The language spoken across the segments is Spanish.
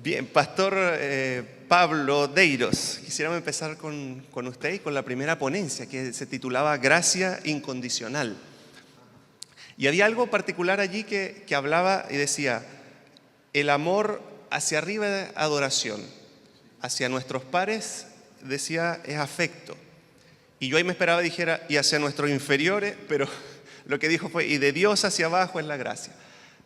Bien, Pastor Pablo Deiros, quisiéramos empezar con usted y con la primera ponencia que se titulaba Gracia Incondicional. Y había algo particular allí que hablaba y decía, el amor hacia arriba es adoración, hacia nuestros pares, decía, es afecto. Y yo ahí me esperaba dijera, y hacia nuestros inferiores, pero lo que dijo fue, y de Dios hacia abajo es la gracia.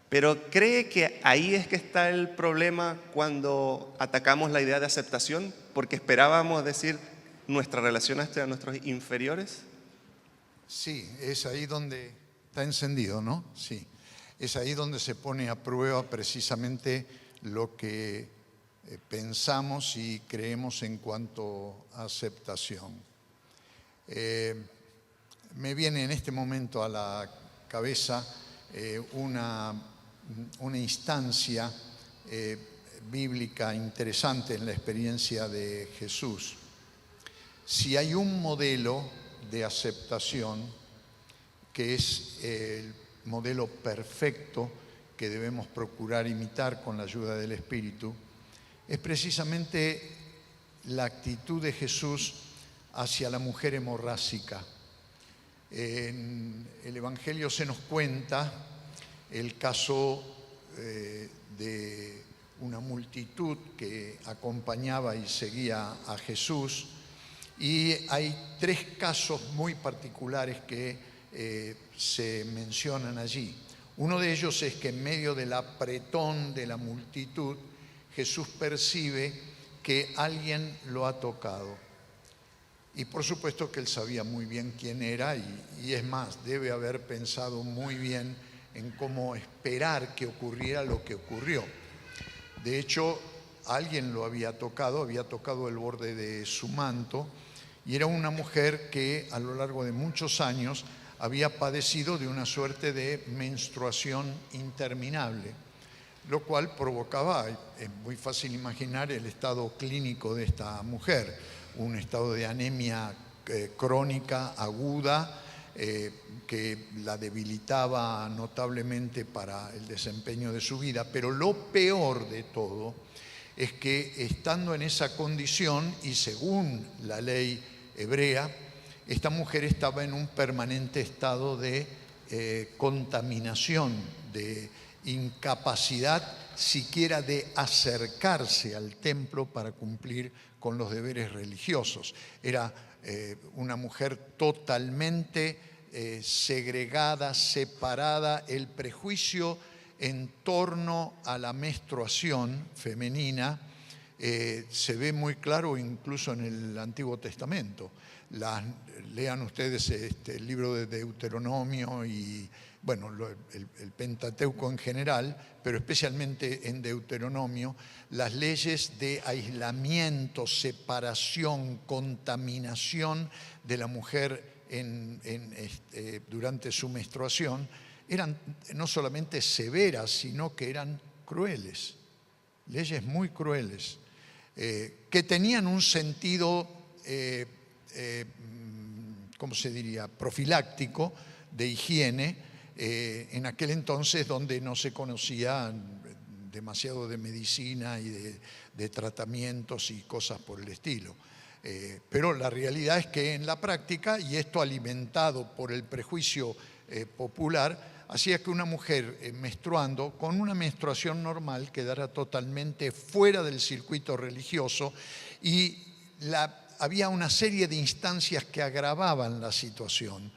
Pero ¿cree que ahí es que está el problema cuando atacamos la idea de aceptación? Porque esperábamos decir nuestra relación hacia nuestros inferiores. Sí, es ahí donde está encendido, ¿no? Sí, es ahí donde se pone a prueba precisamente lo que pensamos y creemos en cuanto a aceptación. Me viene en este momento a la cabeza una instancia bíblica interesante en la experiencia de Jesús. Si hay un modelo de aceptación que es el modelo perfecto que debemos procurar imitar con la ayuda del Espíritu, es precisamente la actitud de Jesús hacia la mujer hemorrágica. En el Evangelio se nos cuenta el caso de una multitud que acompañaba y seguía a Jesús, y hay tres casos muy particulares que se mencionan allí. Uno de ellos es que en medio del apretón de la multitud, Jesús percibe que alguien lo ha tocado. Y por supuesto que él sabía muy bien quién era y es más, debe haber pensado muy bien en cómo esperar que ocurriera lo que ocurrió. De hecho, alguien lo había tocado el borde de su manto, y era una mujer que a lo largo de muchos años había padecido de una suerte de menstruación interminable, lo cual provocaba, es muy fácil imaginar el estado clínico de esta mujer, un estado de anemia crónica, aguda, que la debilitaba notablemente para el desempeño de su vida. Pero lo peor de todo es que estando en esa condición y según la ley hebrea, esta mujer estaba en un permanente estado de contaminación, de incapacidad siquiera de acercarse al templo para cumplir con los deberes religiosos. Era una mujer totalmente segregada, separada. El prejuicio en torno a la menstruación femenina se ve muy claro incluso en el Antiguo Testamento. Lean ustedes el libro de Deuteronomio y bueno, el Pentateuco en general, pero especialmente en Deuteronomio, las leyes de aislamiento, separación, contaminación de la mujer durante su menstruación eran no solamente severas, sino que eran crueles, leyes muy crueles, que tenían un sentido, ¿cómo se diría?, profiláctico, de higiene, en aquel entonces donde no se conocía demasiado de medicina y de tratamientos y cosas por el estilo. Pero la realidad es que en la práctica, y esto alimentado por el prejuicio popular, hacía que una mujer menstruando, con una menstruación normal, quedara totalmente fuera del circuito religioso, y había una serie de instancias que agravaban la situación.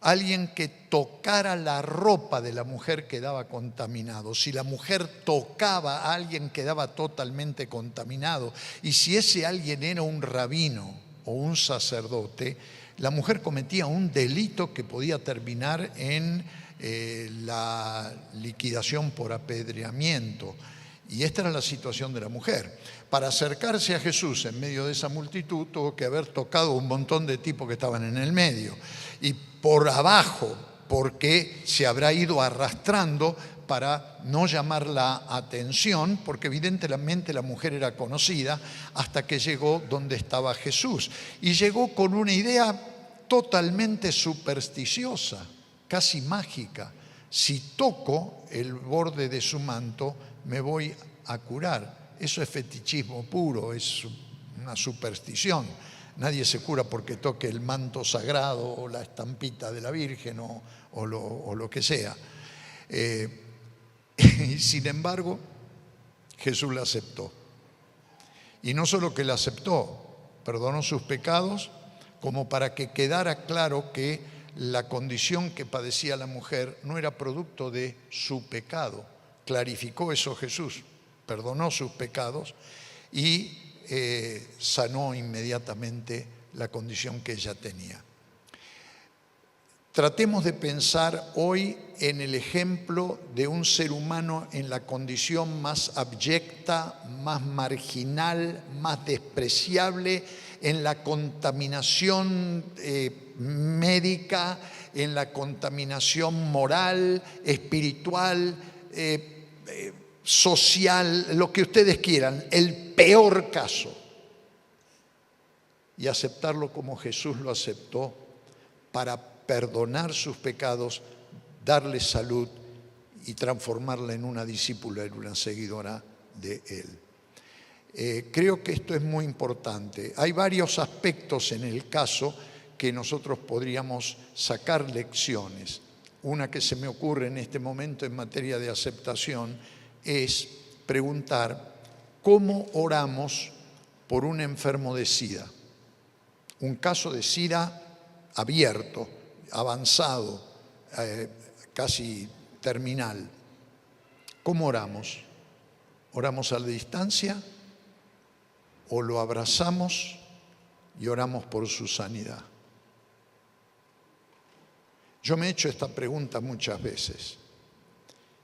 Alguien que tocara la ropa de la mujer quedaba contaminado. Si la mujer tocaba a alguien quedaba totalmente contaminado. Y si ese alguien era un rabino o un sacerdote, la mujer cometía un delito que podía terminar en la liquidación por apedreamiento. Y esta era la situación de la mujer. Para acercarse a Jesús en medio de esa multitud tuvo que haber tocado un montón de tipos que estaban en el medio. Y por abajo, porque se habrá ido arrastrando para no llamar la atención, porque evidentemente la mujer era conocida, hasta que llegó donde estaba Jesús. Y llegó con una idea totalmente supersticiosa, casi mágica. Si toco el borde de su manto, me voy a curar. Eso es fetichismo puro, es una superstición. Nadie se cura porque toque el manto sagrado o la estampita de la Virgen o lo que sea. Y sin embargo, Jesús la aceptó. Y no solo que la aceptó, perdonó sus pecados, como para que quedara claro que la condición que padecía la mujer no era producto de su pecado. Clarificó eso Jesús, perdonó sus pecados y sanó inmediatamente la condición que ella tenía. Tratemos de pensar hoy en el ejemplo de un ser humano en la condición más abyecta, más marginal, más despreciable, en la contaminación médica, en la contaminación moral, espiritual, social, lo que ustedes quieran, el peor caso. Y aceptarlo como Jesús lo aceptó para perdonar sus pecados, darle salud y transformarla en una discípula, en una seguidora de Él. Creo que esto es muy importante. Hay varios aspectos en el caso que nosotros podríamos sacar lecciones. Una que se me ocurre en este momento en materia de aceptación es preguntar cómo oramos por un enfermo de SIDA. Un caso de SIDA abierto, avanzado, casi terminal. ¿Cómo oramos? ¿Oramos a la distancia o lo abrazamos y oramos por su sanidad? Yo me he hecho esta pregunta muchas veces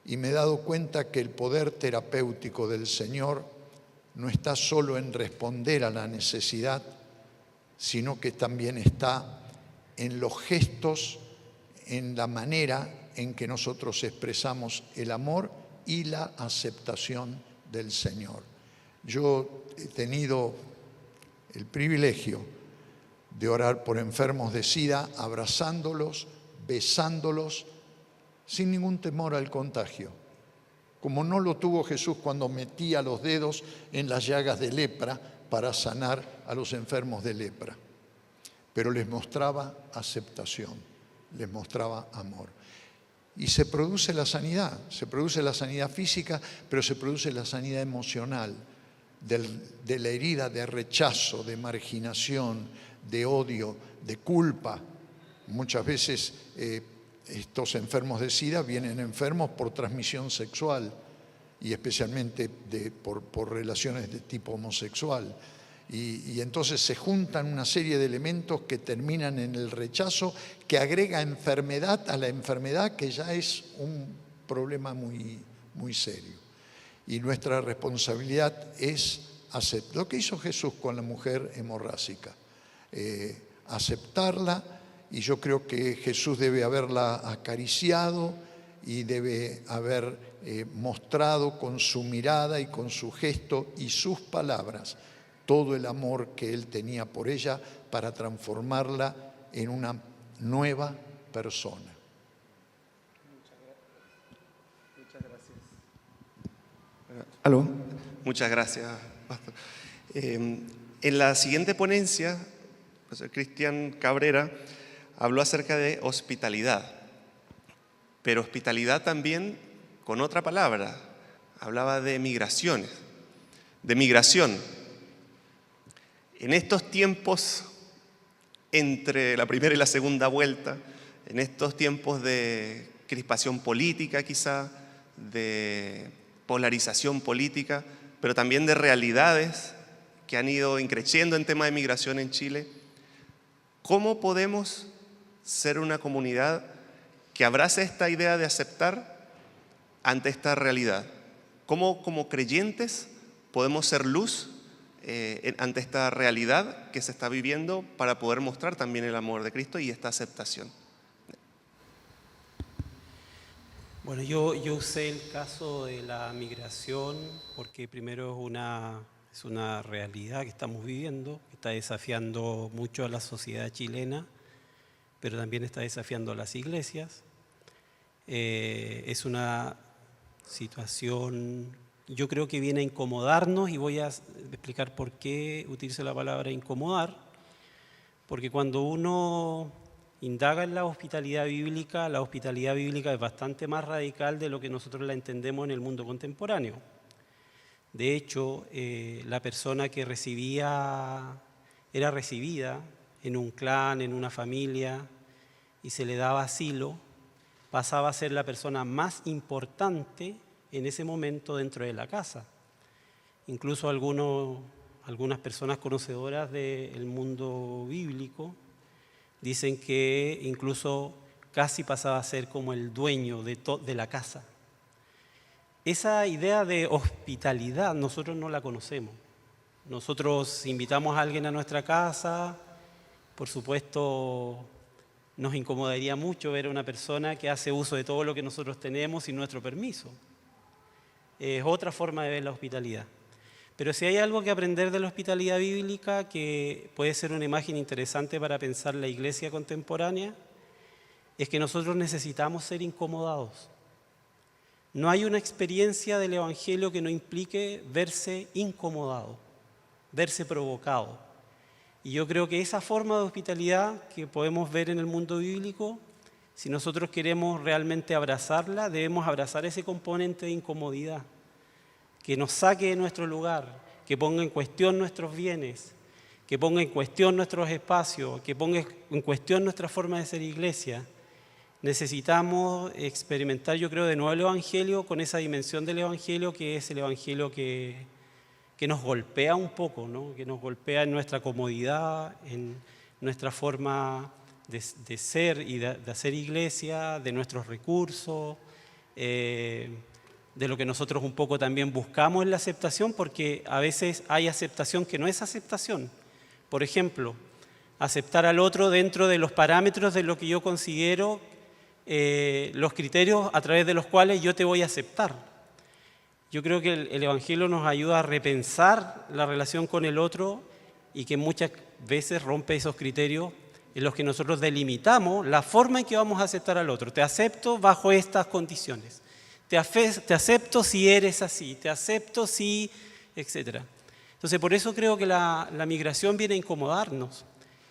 y me he dado cuenta que el poder terapéutico del Señor no está solo en responder a la necesidad, sino que también está en los gestos, en la manera en que nosotros expresamos el amor y la aceptación del Señor. Yo he tenido el privilegio de orar por enfermos de SIDA, abrazándolos, besándolos, sin ningún temor al contagio. Como no lo tuvo Jesús cuando metía los dedos en las llagas de lepra para sanar a los enfermos de lepra. Pero les mostraba aceptación, les mostraba amor. Y se produce la sanidad física, pero se produce la sanidad emocional, de la herida de rechazo, de marginación, de odio, de culpa. Muchas veces estos enfermos de SIDA vienen enfermos por transmisión sexual y especialmente por relaciones de tipo homosexual. Y entonces se juntan una serie de elementos que terminan en el rechazo, que agrega enfermedad a la enfermedad, que ya es un problema muy, muy serio. Y nuestra responsabilidad es aceptar lo que hizo Jesús con la mujer hemorrágica, aceptarla, y yo creo que Jesús debe haberla acariciado y debe haber mostrado con su mirada y con su gesto y sus palabras todo el amor que Él tenía por ella para transformarla en una nueva persona. Muchas gracias. ¿Aló? Muchas gracias, pastor. En la siguiente ponencia, el profesor Cristian Cabrera habló acerca de hospitalidad, pero hospitalidad también con otra palabra. Hablaba de migraciones, de migración. En estos tiempos, entre la primera y la segunda vuelta, en estos tiempos de crispación política quizá, de polarización política, pero también de realidades que han ido increciendo en tema de migración en Chile, ¿cómo podemos ser una comunidad que abrace esta idea de aceptar ante esta realidad? ¿Cómo como creyentes podemos ser luz ante esta realidad que se está viviendo para poder mostrar también el amor de Cristo y esta aceptación? Bueno, yo usé el caso de la migración porque primero es una realidad que estamos viviendo, que está desafiando mucho a la sociedad chilena, pero también está desafiando a las iglesias. Es una situación, yo creo que viene a incomodarnos, y voy a explicar por qué utilizo la palabra incomodar. Porque cuando uno indaga en la hospitalidad bíblica es bastante más radical de lo que nosotros la entendemos en el mundo contemporáneo. De hecho, la persona que era recibida en un clan, en una familia, y se le daba asilo, pasaba a ser la persona más importante en ese momento dentro de la casa. Incluso algunas personas conocedoras del mundo bíblico dicen que incluso casi pasaba a ser como el dueño de la casa. Esa idea de hospitalidad nosotros no la conocemos. Nosotros invitamos a alguien a nuestra casa, por supuesto nos incomodaría mucho ver a una persona que hace uso de todo lo que nosotros tenemos sin nuestro permiso. Es otra forma de ver la hospitalidad. Pero si hay algo que aprender de la hospitalidad bíblica, que puede ser una imagen interesante para pensar la iglesia contemporánea, es que nosotros necesitamos ser incomodados. No hay una experiencia del Evangelio que no implique verse incomodado, verse provocado. Y yo creo que esa forma de hospitalidad que podemos ver en el mundo bíblico, si nosotros queremos realmente abrazarla, debemos abrazar ese componente de incomodidad, que nos saque de nuestro lugar, que ponga en cuestión nuestros bienes, que ponga en cuestión nuestros espacios, que ponga en cuestión nuestra forma de ser iglesia. Necesitamos experimentar, yo creo, de nuevo el Evangelio con esa dimensión del Evangelio que es el Evangelio que nos golpea un poco, ¿no? Que nos golpea en nuestra comodidad, en nuestra forma de ser y de hacer iglesia, de nuestros recursos, de lo que nosotros un poco también buscamos en la aceptación, porque a veces hay aceptación que no es aceptación. Por ejemplo, aceptar al otro dentro de los parámetros de lo que yo considero los criterios a través de los cuales yo te voy a aceptar. Yo creo que el Evangelio nos ayuda a repensar la relación con el otro y que muchas veces rompe esos criterios en los que nosotros delimitamos la forma en que vamos a aceptar al otro. Te acepto bajo estas condiciones. Te acepto si eres así, te acepto si, etc. Entonces, por eso creo que la migración viene a incomodarnos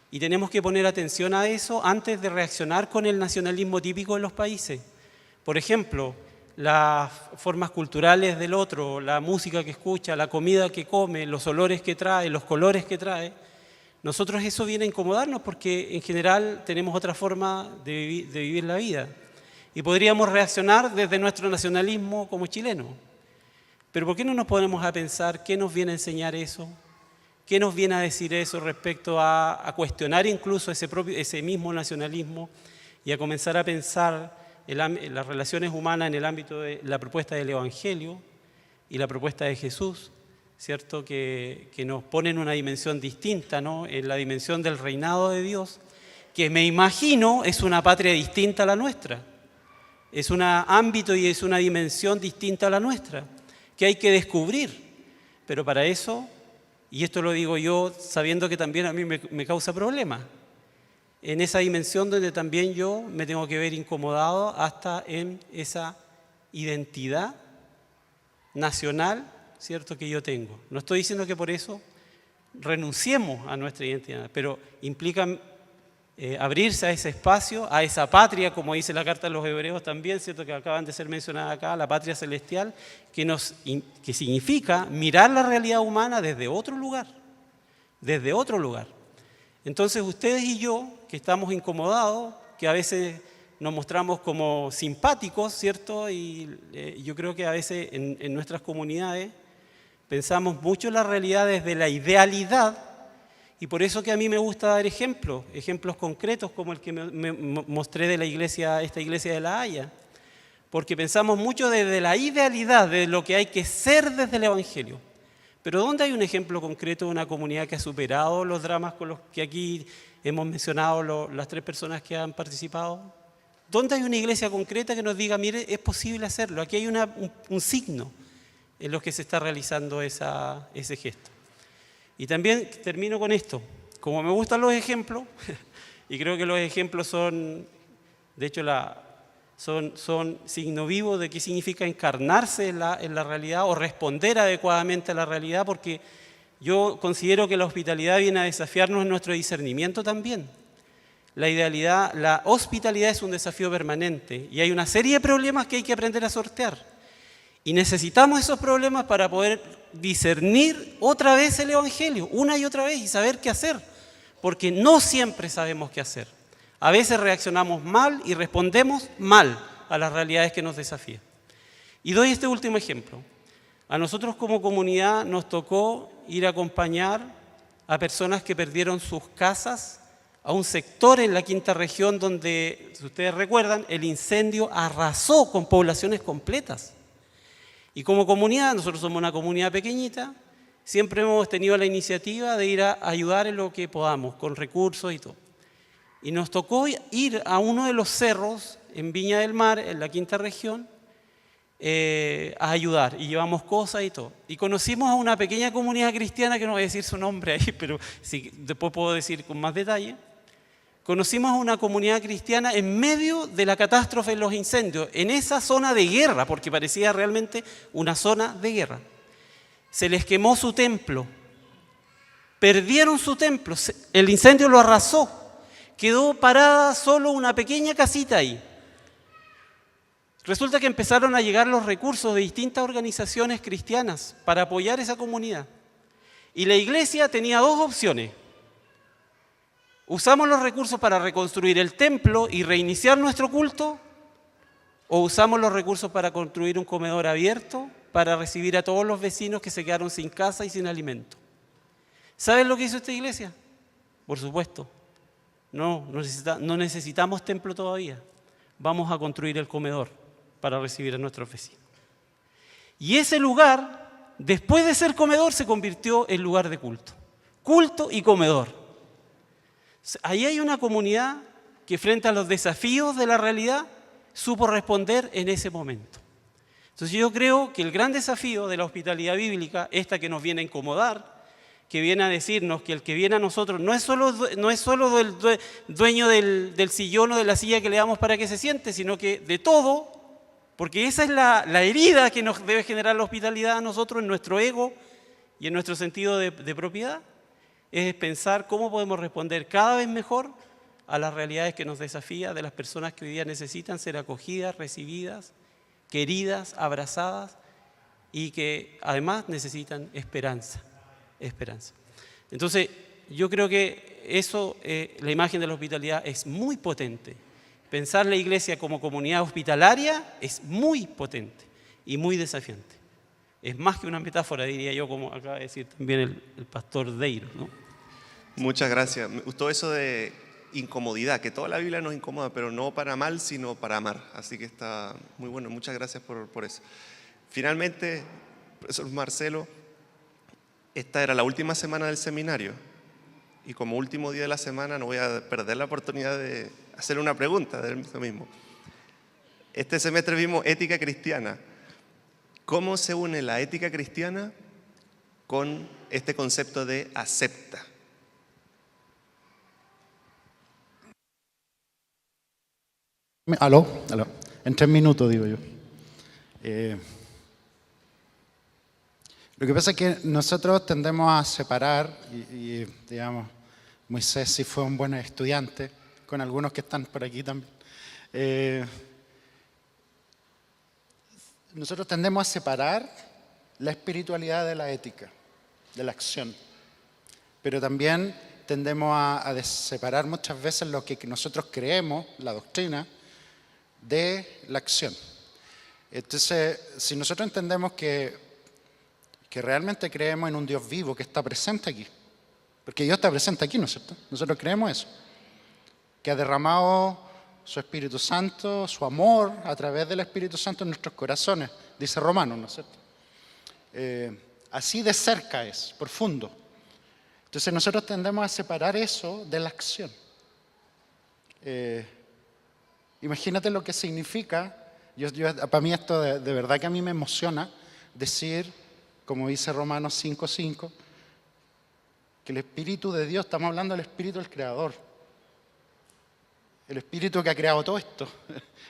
y tenemos que poner atención a eso antes de reaccionar con el nacionalismo típico de los países. Por ejemplo, las formas culturales del otro, la música que escucha, la comida que come, los olores que trae, los colores que trae. Nosotros eso viene a incomodarnos porque en general tenemos otra forma de vivir la vida. Y podríamos reaccionar desde nuestro nacionalismo como chilenos. Pero ¿por qué no nos ponemos a pensar qué nos viene a enseñar eso? ¿Qué nos viene a decir eso respecto a cuestionar incluso ese mismo nacionalismo y a comenzar a pensar las relaciones humanas en el ámbito de la propuesta del Evangelio y la propuesta de Jesús, ¿cierto? Que nos pone en una dimensión distinta, ¿no? En la dimensión del reinado de Dios, que me imagino es una patria distinta a la nuestra. Es un ámbito y es una dimensión distinta a la nuestra, que hay que descubrir. Pero para eso, y esto lo digo yo sabiendo que también a mí me causa problemas, en esa dimensión donde también yo me tengo que ver incomodado hasta en esa identidad nacional, ¿cierto?, que yo tengo. No estoy diciendo que por eso renunciemos a nuestra identidad, pero implica abrirse a ese espacio, a esa patria, como dice la carta de los Hebreos también, ¿cierto?, que acaban de ser mencionadas acá, la patria celestial, que significa mirar la realidad humana desde otro lugar, desde otro lugar. Entonces ustedes y yo, que estamos incomodados, que a veces nos mostramos como simpáticos, ¿cierto?, y yo creo que a veces en nuestras comunidades pensamos mucho la realidad desde la idealidad. Y por eso que a mí me gusta dar ejemplos concretos como el que me mostré de esta iglesia de La Haya, porque pensamos mucho desde la idealidad, de lo que hay que ser desde el Evangelio. Pero ¿dónde hay un ejemplo concreto de una comunidad que ha superado los dramas con los que aquí hemos mencionado las tres personas que han participado? ¿Dónde hay una iglesia concreta que nos diga, mire, es posible hacerlo? Aquí hay un signo en los que se está realizando ese gesto. Y también termino con esto. Como me gustan los ejemplos, y creo que los ejemplos son, de hecho, son signo vivo de qué significa encarnarse en la realidad o responder adecuadamente a la realidad, porque yo considero que la hospitalidad viene a desafiarnos en nuestro discernimiento también. La hospitalidad es un desafío permanente y hay una serie de problemas que hay que aprender a sortear. Y necesitamos esos problemas para poder discernir otra vez el Evangelio, una y otra vez, y saber qué hacer, porque no siempre sabemos qué hacer. A veces reaccionamos mal y respondemos mal a las realidades que nos desafían. Y doy este último ejemplo. A nosotros como comunidad nos tocó ir a acompañar a personas que perdieron sus casas, a un sector en la quinta región donde, si ustedes recuerdan, el incendio arrasó con poblaciones completas. Y como comunidad, nosotros somos una comunidad pequeñita, siempre hemos tenido la iniciativa de ir a ayudar en lo que podamos, con recursos y todo. Y nos tocó ir a uno de los cerros en Viña del Mar, en la quinta región, a ayudar, y llevamos cosas y todo. Y conocimos a una pequeña comunidad cristiana, que no voy a decir su nombre ahí, pero sí, después puedo decir con más detalle. Conocimos a una comunidad cristiana en medio de la catástrofe de los incendios, en esa zona de guerra, porque parecía realmente una zona de guerra. Se les quemó su templo, perdieron su templo, el incendio lo arrasó, quedó parada solo una pequeña casita ahí. Resulta que empezaron a llegar los recursos de distintas organizaciones cristianas para apoyar esa comunidad. Y la iglesia tenía dos opciones. ¿Usamos los recursos para reconstruir el templo y reiniciar nuestro culto? ¿O usamos los recursos para construir un comedor abierto para recibir a todos los vecinos que se quedaron sin casa y sin alimento? ¿Saben lo que hizo esta iglesia? Por supuesto, no necesitamos templo todavía. Vamos a construir el comedor para recibir a nuestros vecinos. Y ese lugar, después de ser comedor, se convirtió en lugar de culto. Culto y comedor. Ahí hay una comunidad que frente a los desafíos de la realidad supo responder en ese momento. Entonces yo creo que el gran desafío de la hospitalidad bíblica, esta que nos viene a incomodar, que viene a decirnos que el que viene a nosotros no es solo el dueño del sillón o de la silla que le damos para que se siente, sino que de todo, porque esa es la herida que nos debe generar la hospitalidad a nosotros en nuestro ego y en nuestro sentido de propiedad, es pensar cómo podemos responder cada vez mejor a las realidades que nos desafían, de las personas que hoy día necesitan ser acogidas, recibidas, queridas, abrazadas y que además necesitan esperanza. Entonces, yo creo que eso, la imagen de la hospitalidad es muy potente. Pensar la iglesia como comunidad hospitalaria es muy potente y muy desafiante. Es más que una metáfora, diría yo, como acaba de decir también el pastor Deiro, ¿no? Muchas gracias. Me gustó eso de incomodidad, que toda la Biblia nos incomoda, pero no para mal, sino para amar. Así que está muy bueno. Muchas gracias por eso. Finalmente, profesor Marcelo, esta era la última semana del seminario y como último día de la semana no voy a perder la oportunidad de hacer una pregunta de eso mismo. Este semestre vimos ética cristiana. ¿Cómo se une la ética cristiana con este concepto de acepta? Aló. En 3 minutos, digo yo. Lo que pasa es que nosotros tendemos a separar, y digamos, Moisés sí fue un buen estudiante, con algunos que están por aquí también. Nosotros tendemos a separar la espiritualidad de la ética, de la acción. Pero también tendemos a separar muchas veces lo que nosotros creemos, la doctrina, de la acción. Entonces, si nosotros entendemos que realmente creemos en un Dios vivo que está presente aquí, porque Dios está presente aquí, ¿no es cierto? Nosotros creemos eso, que ha derramado su Espíritu Santo, su amor a través del Espíritu Santo en nuestros corazones, dice Romanos, ¿no es cierto? Así de cerca es, profundo. Entonces nosotros tendemos a separar eso de la acción. Imagínate lo que significa, para mí esto de verdad que a mí me emociona decir, como dice Romanos 5:5, que el Espíritu de Dios, estamos hablando del Espíritu del Creador, el espíritu que ha creado todo esto,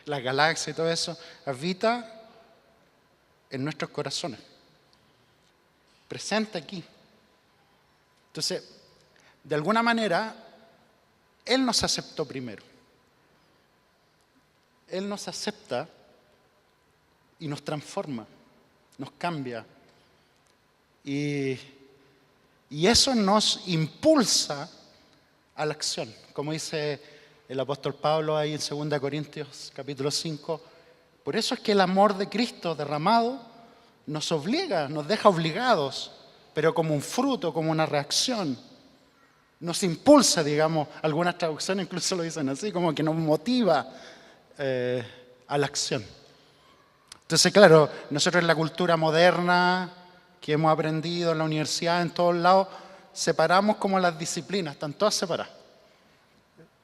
las galaxias y todo eso, habita en nuestros corazones, presente aquí. Entonces, de alguna manera, Él nos aceptó primero. Él nos acepta y nos transforma, nos cambia. Y eso nos impulsa a la acción. Como dice el apóstol Pablo ahí en 2 Corintios capítulo 5, por eso es que el amor de Cristo derramado nos obliga, nos deja obligados, pero como un fruto, como una reacción. Nos impulsa, digamos, algunas traducciones incluso lo dicen así, como que nos motiva a la acción. Entonces, claro, nosotros en la cultura moderna que hemos aprendido en la universidad, en todos lados, separamos como las disciplinas, están todas separadas.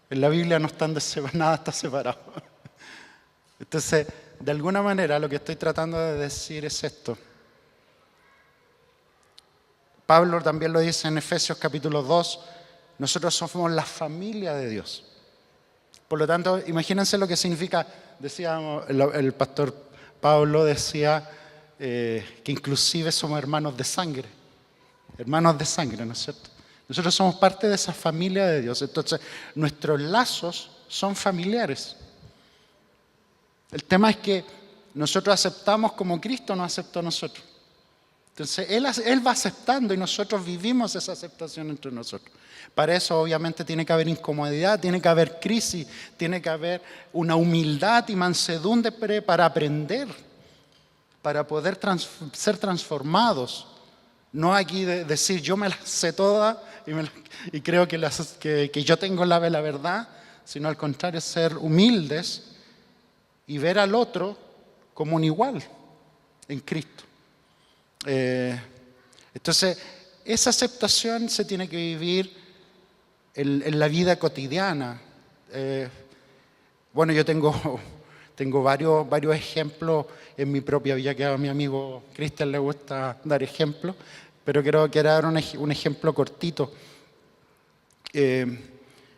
En la Biblia no están nada está separado. Entonces, de alguna manera lo que estoy tratando de decir es esto. Pablo también lo dice en Efesios capítulo 2, nosotros somos la familia de Dios. Por lo tanto, imagínense lo que significa, decíamos, el pastor Pablo decía que inclusive somos hermanos de sangre, ¿no es cierto? Nosotros somos parte de esa familia de Dios, entonces nuestros lazos son familiares. El tema es que nosotros aceptamos como Cristo nos aceptó a nosotros. Entonces Él va aceptando y nosotros vivimos esa aceptación entre nosotros. Para eso obviamente tiene que haber incomodidad, tiene que haber crisis, tiene que haber una humildad y mansedumbre para aprender, para poder ser transformados. No aquí decir yo me las sé todas y creo que yo tengo la verdad, sino al contrario, ser humildes y ver al otro como un igual en Cristo. Entonces, esa aceptación se tiene que vivir en la vida cotidiana. Bueno, yo tengo varios ejemplos en mi propia vida, que a mi amigo Cristian le gusta dar ejemplos, pero quiero dar un ejemplo cortito.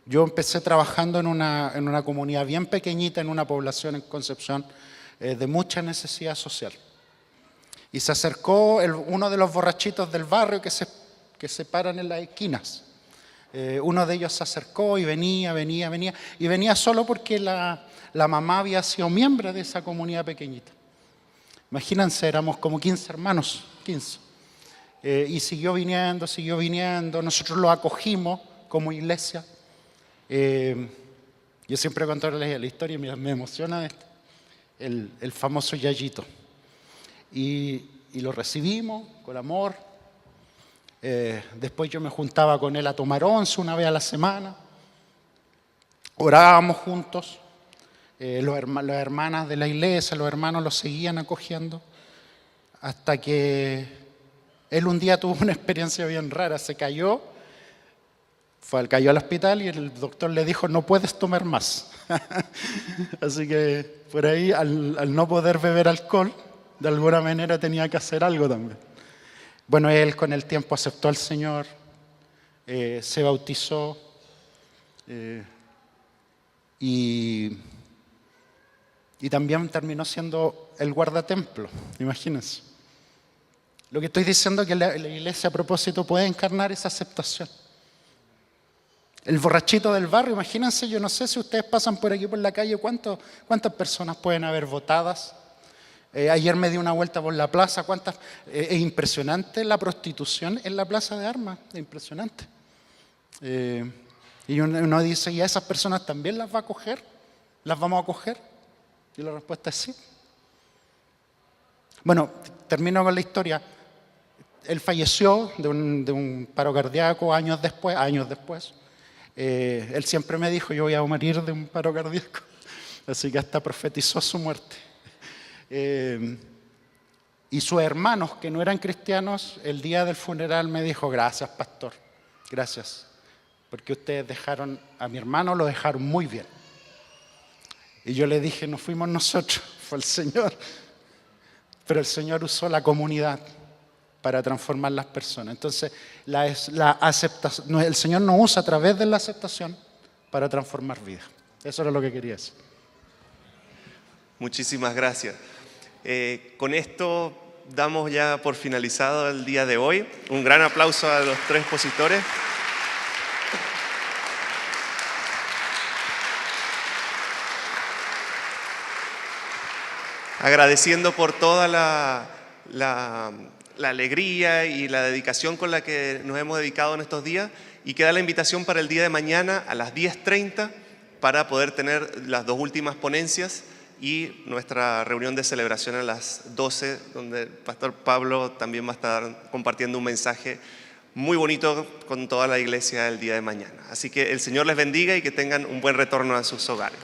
Yo empecé trabajando en una comunidad bien pequeñita, en una población en Concepción, de mucha necesidad social. Y se acercó uno de los borrachitos del barrio que se paran en las esquinas. Uno de ellos se acercó y venía. Y venía solo porque la mamá había sido miembro de esa comunidad pequeñita. Imagínense, éramos como 15 hermanos, 15. Y siguió viniendo. Nosotros lo acogimos como iglesia. Yo siempre cuento la historia y me emociona el famoso Yayito. Y lo recibimos con amor. Después yo me juntaba con él a tomar once una vez a la semana. Orábamos juntos. Las hermanas de la iglesia, los hermanos lo seguían acogiendo. Hasta que él un día tuvo una experiencia bien rara. Se cayó al hospital y el doctor le dijo: no puedes tomar más. Así que por ahí, al no poder beber alcohol, de alguna manera tenía que hacer algo también. Bueno, él con el tiempo aceptó al Señor, se bautizó y también terminó siendo el guardatemplo, imagínense. Lo que estoy diciendo es que la iglesia a propósito puede encarnar esa aceptación. El borrachito del barrio, imagínense, yo no sé si ustedes pasan por aquí por la calle, ¿cuántas personas pueden haber votadas? Ayer me di una vuelta por la plaza, es impresionante la prostitución en la plaza de armas, es impresionante. Y uno dice, ¿y a esas personas también las va a acoger? ¿Las vamos a acoger? Y la respuesta es sí. Bueno, termino con la historia. Él falleció de un paro cardíaco años después. Él siempre me dijo, yo voy a morir de un paro cardíaco. Así que hasta profetizó su muerte. Y sus hermanos, que no eran cristianos, el día del funeral me dijo: gracias, pastor, gracias, porque ustedes dejaron a mi hermano, lo dejaron muy bien. Y yo le dije: no fuimos nosotros, fue el Señor. Pero el Señor usó la comunidad para transformar las personas. Entonces, la aceptación, el Señor nos usa a través de la aceptación para transformar vidas. Eso era lo que quería decir. Muchísimas gracias. Con esto damos ya por finalizado el día de hoy. Un gran aplauso a los 3 expositores. Agradeciendo por toda la alegría y la dedicación con la que nos hemos dedicado en estos días, y queda la invitación para el día de mañana a las 10:30 para poder tener las 2 últimas ponencias y nuestra reunión de celebración a las 12, donde el pastor Pablo también va a estar compartiendo un mensaje muy bonito con toda la iglesia el día de mañana. Así que el Señor les bendiga y que tengan un buen retorno a sus hogares.